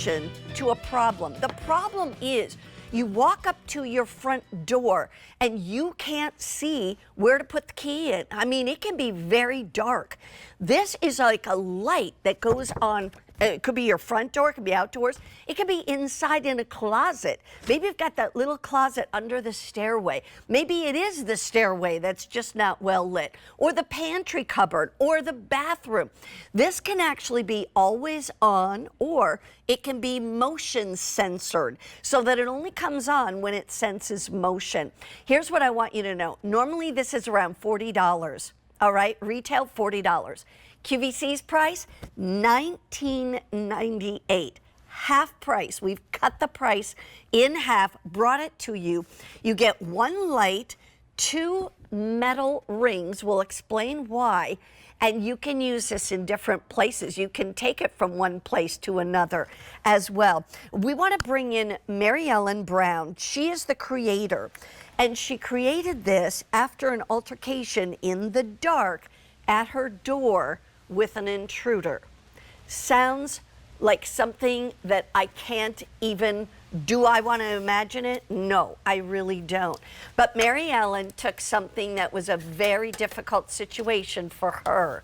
solution to a problem. The problem is you walk up to your front door and you can't see where to put the key in. I mean, it can be very dark. This is like a light that goes on. It could be your front door, it could be outdoors. It could be inside in a closet. Maybe you've got that little closet under the stairway. Maybe it is the stairway that's just not well lit, or the pantry cupboard, or the bathroom. This can actually be always on, or it can be motion censored so that it only comes on when it senses motion. Here's what I want you to know. Normally this is around $40. All right, retail $40. QVC's price, $19.98. Half price. We've cut the price in half, brought it to you. You get one light, 2 metal rings. We'll explain why. And you can use this in different places. You can take it from one place to another as well. We want to bring in Mary Ellen Brown. She is the creator. And she created this after an altercation in the dark at her door with an intruder. Sounds like something that I can't even, do I want to imagine it? No, I really don't. But Mary Ellen took something that was a very difficult situation for her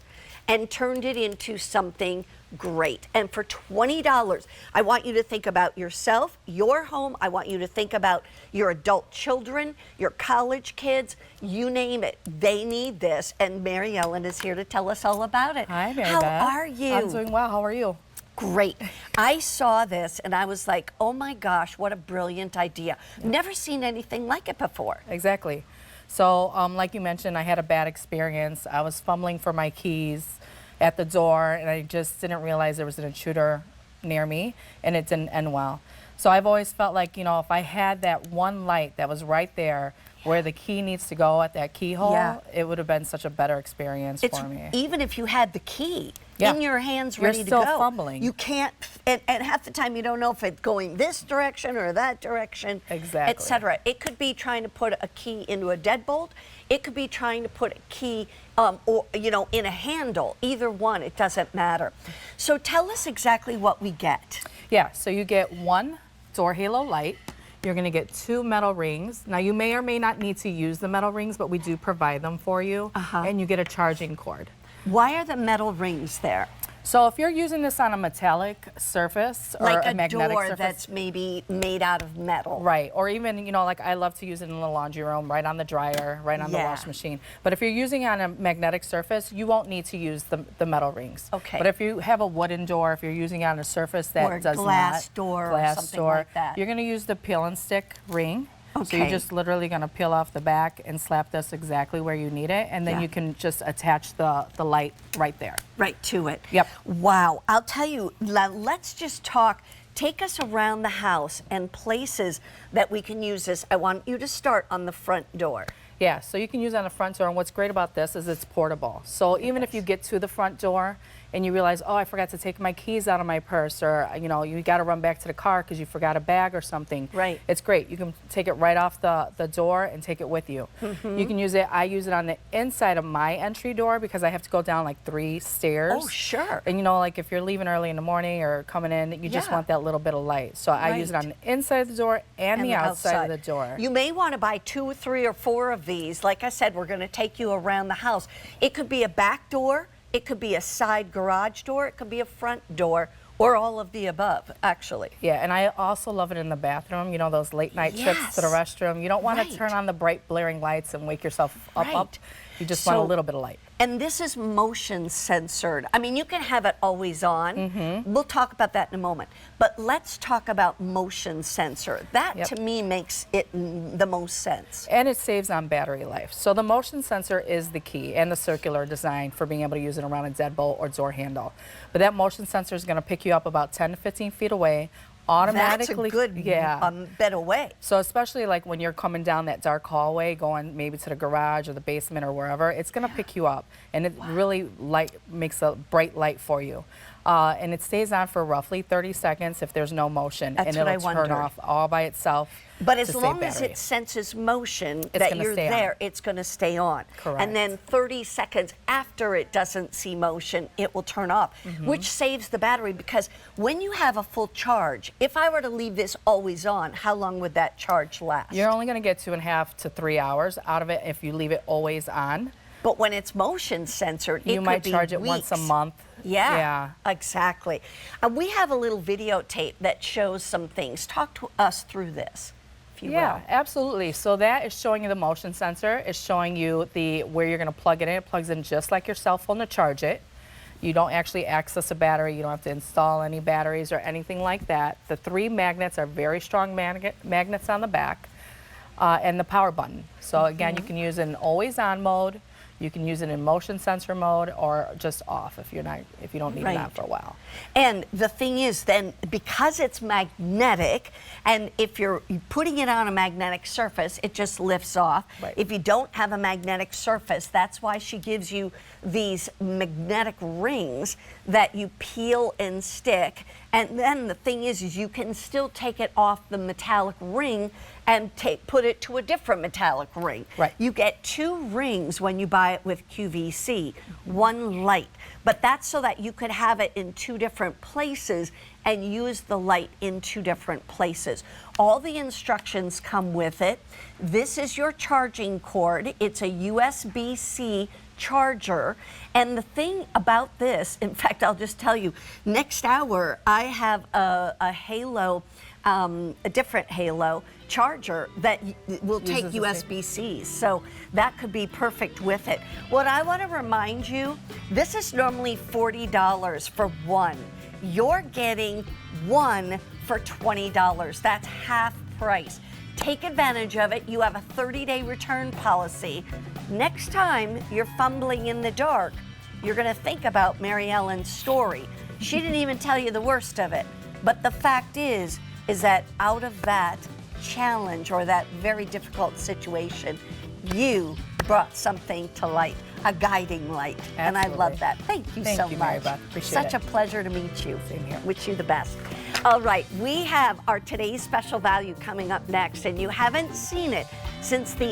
and turned it into something great. And for $20, I want you to think about yourself, your home. I want you to think about your adult children, your college kids, you name it. They need this. And Mary Ellen is here to tell us all about it. Hi, Mary How Beth. are you? I'm doing well. How are you? Great. I saw this and I was like, oh my gosh, what a brilliant idea. Never seen anything like it before. Exactly. So, like you mentioned, I had a bad experience. I was fumbling for my keys at the door, and I just didn't realize there was an intruder near me, and it didn't end well. So I've always felt like, you know, if I had that one light that was right there where the key needs to go at that keyhole, it would have been such a better experience for me. Even if you had the key in your hands ready to go. You're still fumbling. You can't, and half the time you don't know if it's going this direction or that direction, etc. It could be trying to put a key into a deadbolt. It could be trying to put a key or, you know, in a handle. Either one, it doesn't matter. So tell us exactly what we get. Yeah, so you get one door halo light. You're going to get 2 metal rings. Now, you may or may not need to use the metal rings, but we do provide them for you. And you get a charging cord. Why are the metal rings there? So if you're using this on a metallic surface or like a magnetic door surface, that's maybe made out of metal. Right, or even, you know, like I love to use it in the laundry room, right on the dryer, right on the wash machine. But if you're using it on a magnetic surface, you won't need to use the metal rings. Okay. But if you have a wooden door, if you're using it on a surface that or does glass not, door or something like that, you're going to use the peel and stick ring. Okay. So you're just literally going to peel off the back and slap this exactly where you need it, and then you can just attach the light right there. Right to it. Yep. Wow. I'll tell you, let's just talk. Take us around the house and places that we can use this. I want you to start on the front door. Yeah, so you can use it on the front door, and what's great about this is it's portable. So even if you get to the front door and you realize, oh, I forgot to take my keys out of my purse, or, you know, you got to run back to the car because you forgot a bag or something. Right. It's great. You can take it right off the door and take it with you. You can use it, I use it on the inside of my entry door because I have to go down like 3 stairs. Oh, sure. And, you know, like if you're leaving early in the morning or coming in, you just want that little bit of light. So I use it on the inside of the door and the outside of the door. You may want to buy 2, 3, or 4 of these. Like I said, we're going to take you around the house. It could be a back door. It could be a side garage door, it could be a front door, or all of the above, actually. Yeah, and I also love it in the bathroom, you know, those late night trips to the restroom. You don't want to turn on the bright blaring lights and wake yourself up. You just want a little bit of light. And this is motion censored. I mean, you can have it always on. We'll talk about that in a moment. But let's talk about motion sensor. That, to me, makes it the most sense. And it saves on battery life. So the motion sensor is the key, and the circular design for being able to use it around a deadbolt or door handle. But that motion sensor is going to pick you up about 10 to 15 feet away, automatically. That's a good bit away. So especially like when you're coming down that dark hallway going maybe to the garage or the basement or wherever, it's going to pick you up, and it really makes a bright light for you. And it stays on for roughly 30 seconds if there's no motion. That's and what I it'll turn wondered. off all by itself. But as to save long as battery. it senses motion that gonna you're stay on. there, it's going to stay on. Correct. And then 30 seconds after it doesn't see motion, it will turn off, which saves the battery, because when you have a full charge, if I were to leave this always on, how long would that charge last? You're only going to get 2.5 to 3 hours out of it if you leave it always on. But when it's motion censored, You it might could be charge it once a weeks. month. Yeah, Yeah. exactly. We have a little videotape that shows some things. Talk to us through this, if you Yeah, will. absolutely. So that is showing you the motion sensor. It's showing you where you're going to plug it in. It plugs in just like your cell phone to charge it. You don't actually access a battery. You don't have to install any batteries or anything like that. The 3 magnets are very strong magnets on the back, and the power button. So again, you can use it in always on mode. You can use it in motion sensor mode, or just off if you don't need it on Right. for a while. And the thing is then, because it's magnetic, and if you're putting it on a magnetic surface, it just lifts off. Right. If you don't have a magnetic surface, that's why she gives you these magnetic rings that you peel and stick. And then the thing is you can still take it off the metallic ring and put it to a different metallic ring. Right. You get 2 rings when you buy it with QVC, 1 light. But that's so that you could have it in 2 different places and use the light in 2 different places. All the instructions come with it. This is your charging cord. It's a USB-C charger. And the thing about this, in fact, I'll just tell you, next hour I have a Halo, a different Halo charger that will take Uses the same- USB-Cs, so that could be perfect with it. What I want to remind you, this is normally $40 for 1. You're getting 1 for $20. That's half price. Take advantage of it. You have a 30-day return policy. Next time you're fumbling in the dark, you're going to think about Mary Ellen's story. She didn't even tell you the worst of it. But the fact is that out of that challenge or that very difficult situation, you brought something to light, a guiding light. And I love Absolutely. that. Thank you Thank so you, much. Mary Beth. Appreciate Such it. a pleasure to meet you. Same here. Wish you the best. All right, we have our today's special value coming up next, and you haven't seen it since the